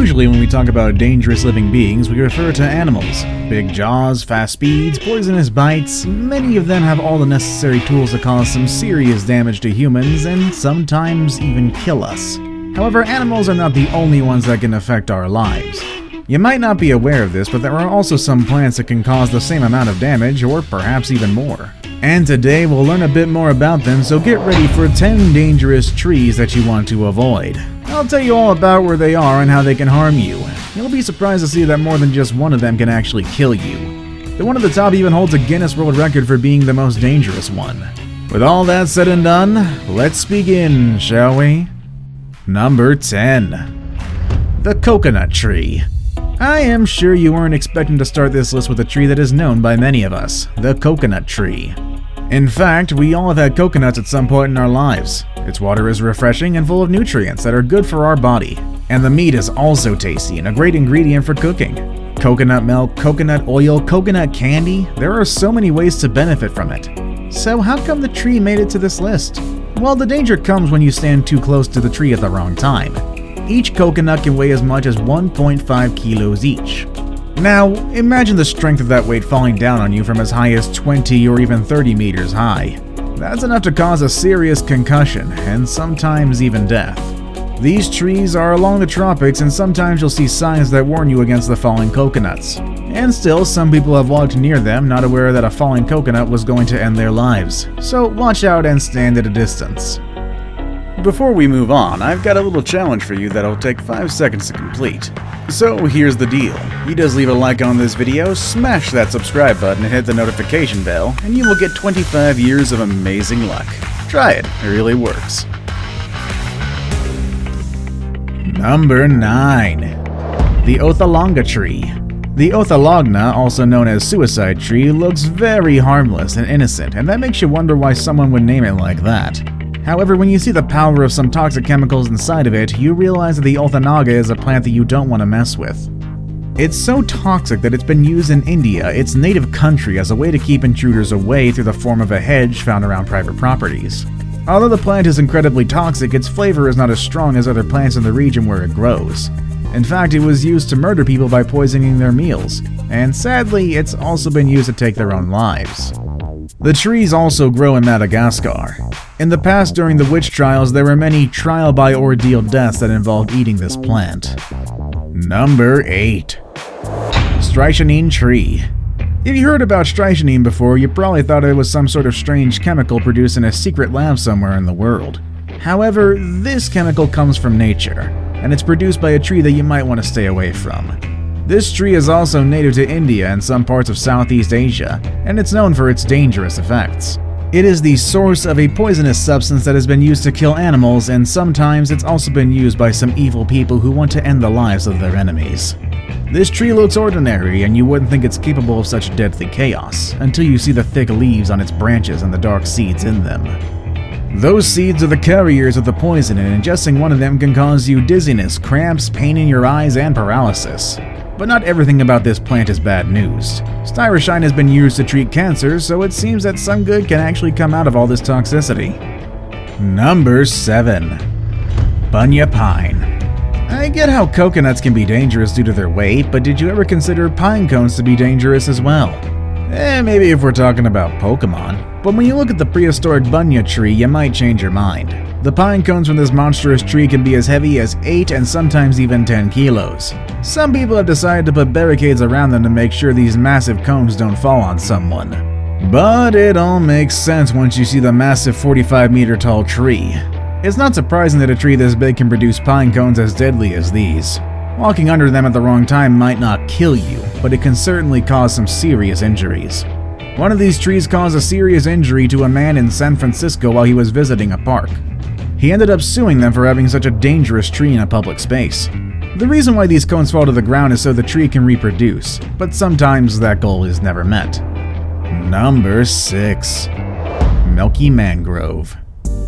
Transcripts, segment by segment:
Usually when we talk about dangerous living beings, we refer to animals. Big jaws, fast speeds, poisonous bites. Many of them have all the necessary tools to cause some serious damage to humans and sometimes even kill us. However, animals are not the only ones that can affect our lives. You might not be aware of this, but there are also some plants that can cause the same amount of damage, or perhaps even more. And today we'll learn a bit more about them, so get ready for 10 dangerous trees that you want to avoid. I'll tell you all about where they are and how they can harm you. You'll be surprised to see that more than just one of them can actually kill you. The one at the top even holds a Guinness World Record for being the most dangerous one. With all that said and done, let's begin, shall we? Number 10. The coconut tree. I am sure you weren't expecting to start this list with a tree that is known by many of us, the coconut tree. In fact, we all have had coconuts at some point in our lives. Its water is refreshing and full of nutrients that are good for our body. And the meat is also tasty and a great ingredient for cooking. Coconut milk, coconut oil, coconut candy, there are so many ways to benefit from it. So how come the tree made it to this list? Well, the danger comes when you stand too close to the tree at the wrong time. Each coconut can weigh as much as 1.5 kilos each. Now, imagine the strength of that weight falling down on you from as high as 20 or even 30 meters high. That's enough to cause a serious concussion, and sometimes even death. These trees are along the tropics, and sometimes you'll see signs that warn you against the falling coconuts. And still, some people have walked near them, not aware that a falling coconut was going to end their lives. So watch out and stand at a distance. Before we move on, I've got a little challenge for you that'll take 5 seconds to complete. So here's the deal. You just leave a like on this video, smash that subscribe button and hit the notification bell, and you will get 25 years of amazing luck. Try it really works. Number 9. The OTHALANGA tree. The OTHALANGA, also known as suicide tree, looks very harmless and innocent, and that makes you wonder why someone would name it like that. However, when you see the power of some toxic chemicals inside of it, you realize that the OTHALANGA is a plant that you don't want to mess with. It's so toxic that it's been used in India, its native country, as a way to keep intruders away through the form of a hedge found around private properties. Although the plant is incredibly toxic, its flavor is not as strong as other plants in the region where it grows. In fact, it was used to murder people by poisoning their meals, and sadly, it's also been used to take their own lives. The trees also grow in Madagascar. In the past, during the witch trials, there were many trial-by-ordeal deaths that involved eating this plant. Number 8. Strychnine tree. If you heard about strychnine before, you probably thought it was some sort of strange chemical produced in a secret lab somewhere in the world. However, this chemical comes from nature, and it's produced by a tree that you might want to stay away from. This tree is also native to India and some parts of Southeast Asia, and it's known for its dangerous effects. It is the source of a poisonous substance that has been used to kill animals, and sometimes it's also been used by some evil people who want to end the lives of their enemies. This tree looks ordinary, and you wouldn't think it's capable of such deadly chaos, until you see the thick leaves on its branches and the dark seeds in them. Those seeds are the carriers of the poison, and ingesting one of them can cause you dizziness, cramps, pain in your eyes, and paralysis. But not everything about this plant is bad news. Styrosine has been used to treat cancer, so it seems that some good can actually come out of all this toxicity. Number 7. Bunya pine. I get how coconuts can be dangerous due to their weight, but did you ever consider pine cones to be dangerous as well? Maybe if we're talking about Pokemon. But when you look at the prehistoric bunya tree, you might change your mind. The pine cones from this monstrous tree can be as heavy as 8 and sometimes even 10 kilos. Some people have decided to put barricades around them to make sure these massive cones don't fall on someone. But it all makes sense once you see the massive 45-meter tall tree. It's not surprising that a tree this big can produce pine cones as deadly as these. Walking under them at the wrong time might not kill you, but it can certainly cause some serious injuries. One of these trees caused a serious injury to a man in San Francisco while he was visiting a park. He ended up suing them for having such a dangerous tree in a public space. The reason why these cones fall to the ground is so the tree can reproduce, but sometimes that goal is never met. Number 6. Milky mangrove.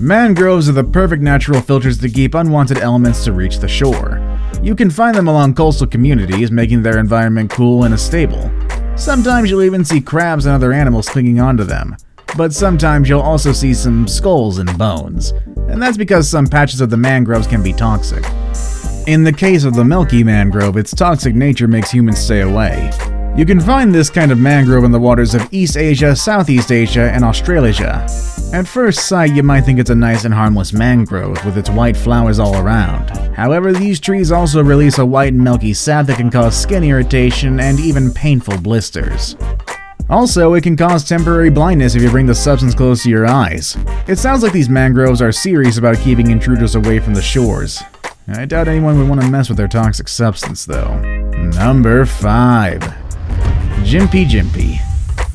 Mangroves are the perfect natural filters to keep unwanted elements to reach the shore. You can find them along coastal communities, making their environment cool and stable. Sometimes you'll even see crabs and other animals clinging onto them, but sometimes you'll also see some skulls and bones, and that's because some patches of the mangroves can be toxic. In the case of the milky mangrove, its toxic nature makes humans stay away. You can find this kind of mangrove in the waters of East Asia, Southeast Asia, and Australasia. At first sight, you might think it's a nice and harmless mangrove with its white flowers all around. However, these trees also release a white and milky sap that can cause skin irritation and even painful blisters. Also, it can cause temporary blindness if you bring the substance close to your eyes. It sounds like these mangroves are serious about keeping intruders away from the shores. I doubt anyone would want to mess with their toxic substance, though. Number 5. Gympie Gympie.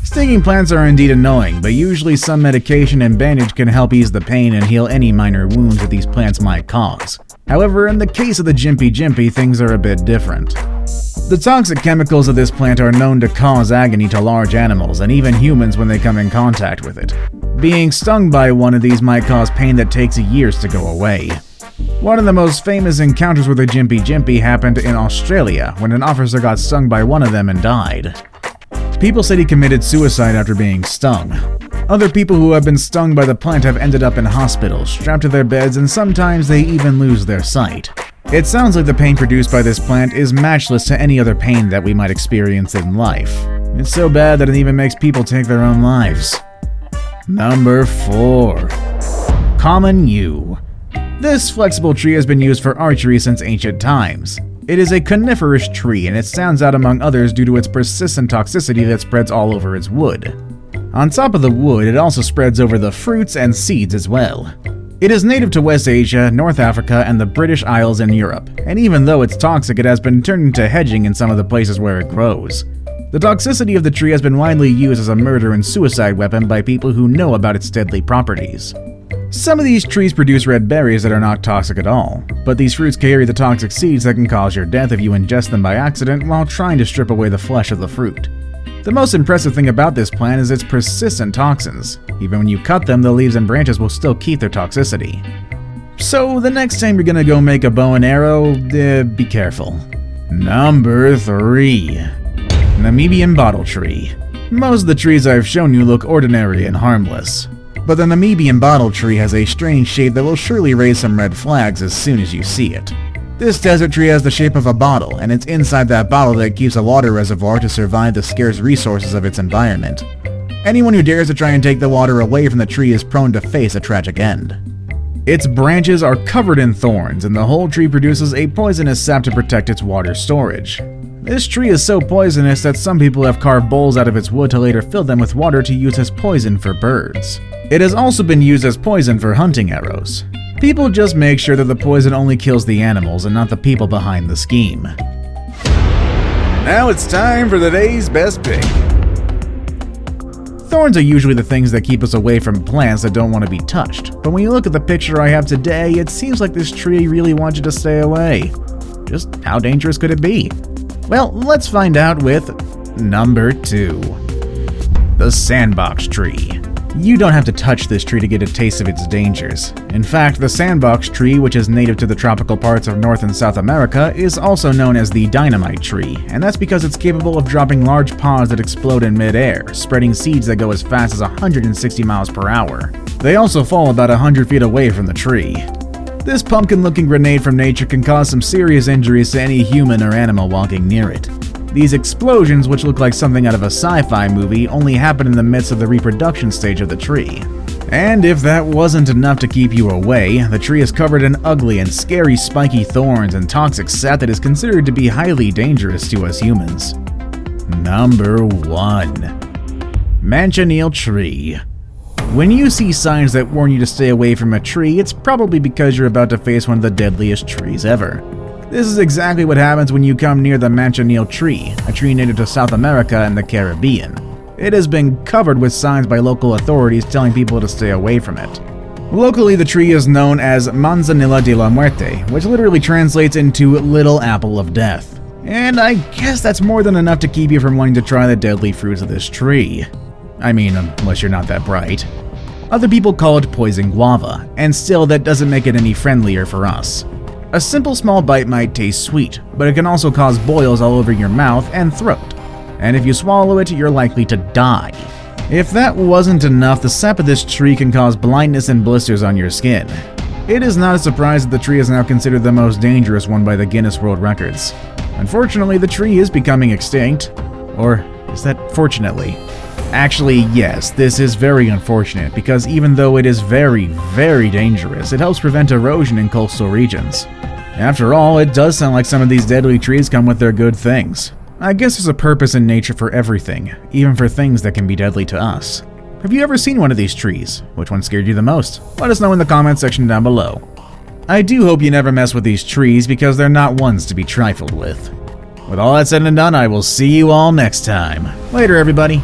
Stinging plants are indeed annoying, but usually some medication and bandage can help ease the pain and heal any minor wounds that these plants might cause. However, in the case of the Gympie Gympie, things are a bit different. The toxic chemicals of this plant are known to cause agony to large animals and even humans when they come in contact with it. Being stung by one of these might cause pain that takes years to go away. One of the most famous encounters with a Gympie Gympie happened in Australia when an officer got stung by one of them and died. People said he committed suicide after being stung. Other people who have been stung by the plant have ended up in hospitals, strapped to their beds, and sometimes they even lose their sight. It sounds like the pain produced by this plant is matchless to any other pain that we might experience in life. It's so bad that it even makes people take their own lives. Number 4. Common Yew. This flexible tree has been used for archery since ancient times. It is a coniferous tree, and it stands out among others due to its persistent toxicity that spreads all over its wood. On top of the wood, it also spreads over the fruits and seeds as well. It is native to West Asia, North Africa, and the British Isles in Europe, and even though it's toxic, it has been turned into hedging in some of the places where it grows. The toxicity of the tree has been widely used as a murder and suicide weapon by people who know about its deadly properties. Some of these trees produce red berries that are not toxic at all, but these fruits carry the toxic seeds that can cause your death if you ingest them by accident while trying to strip away the flesh of the fruit. The most impressive thing about this plant is its persistent toxins. Even when you cut them, the leaves and branches will still keep their toxicity. So the next time you're gonna go make a bow and arrow, be careful. Number 3. Namibian Bottle Tree. Most of the trees I've shown you look ordinary and harmless. But the Namibian bottle tree has a strange shape that will surely raise some red flags as soon as you see it. This desert tree has the shape of a bottle, and it's inside that bottle that keeps a water reservoir to survive the scarce resources of its environment. Anyone who dares to try and take the water away from the tree is prone to face a tragic end. Its branches are covered in thorns, and the whole tree produces a poisonous sap to protect its water storage. This tree is so poisonous that some people have carved bowls out of its wood to later fill them with water to use as poison for birds. It has also been used as poison for hunting arrows. People just make sure that the poison only kills the animals and not the people behind the scheme. Now it's time for the day's best pick. Thorns are usually the things that keep us away from plants that don't want to be touched, but when you look at the picture I have today, it seems like this tree really wants you to stay away. Just how dangerous could it be? Well, let's find out with number 2. The SANDBOX tree. You don't have to touch this tree to get a taste of its dangers. In fact, the SANDBOX tree, which is native to the tropical parts of North and South America, is also known as the dynamite tree, and that's because it's capable of dropping large pods that explode in mid-air, spreading seeds that go as fast as 160 miles per hour. They also fall about 100 feet away from the tree. This pumpkin-looking grenade from nature can cause some serious injuries to any human or animal walking near it. These explosions, which look like something out of a sci-fi movie, only happen in the midst of the reproduction stage of the tree. And if that wasn't enough to keep you away, the tree is covered in ugly and scary spiky thorns and toxic sap that is considered to be highly dangerous to us humans. Number 1. Manchineel Tree. When you see signs that warn you to stay away from a tree, it's probably because you're about to face one of the deadliest trees ever. This is exactly what happens when you come near the Manchineel tree, a tree native to South America and the Caribbean. It has been covered with signs by local authorities telling people to stay away from it. Locally, the tree is known as Manzanilla de la Muerte, which literally translates into Little Apple of Death. And I guess that's more than enough to keep you from wanting to try the deadly fruits of this tree. I mean, unless you're not that bright. Other people call it poison guava, and still that doesn't make it any friendlier for us. A simple small bite might taste sweet, but it can also cause boils all over your mouth and throat. And if you swallow it, you're likely to die. If that wasn't enough, the sap of this tree can cause blindness and blisters on your skin. It is not a surprise that the tree is now considered the most dangerous one by the Guinness World Records. Unfortunately, the tree is becoming extinct. Or is that fortunately? Actually, yes, this is very unfortunate because even though it is very, very dangerous, it helps prevent erosion in coastal regions. After all, it does sound like some of these deadly trees come with their good things. I guess there's a purpose in nature for everything, even for things that can be deadly to us. Have you ever seen one of these trees? Which one scared you the most? Let us know in the comment section down below. I do hope you never mess with these trees because they're not ones to be trifled with. With all that said and done, I will see you all next time. Later, everybody.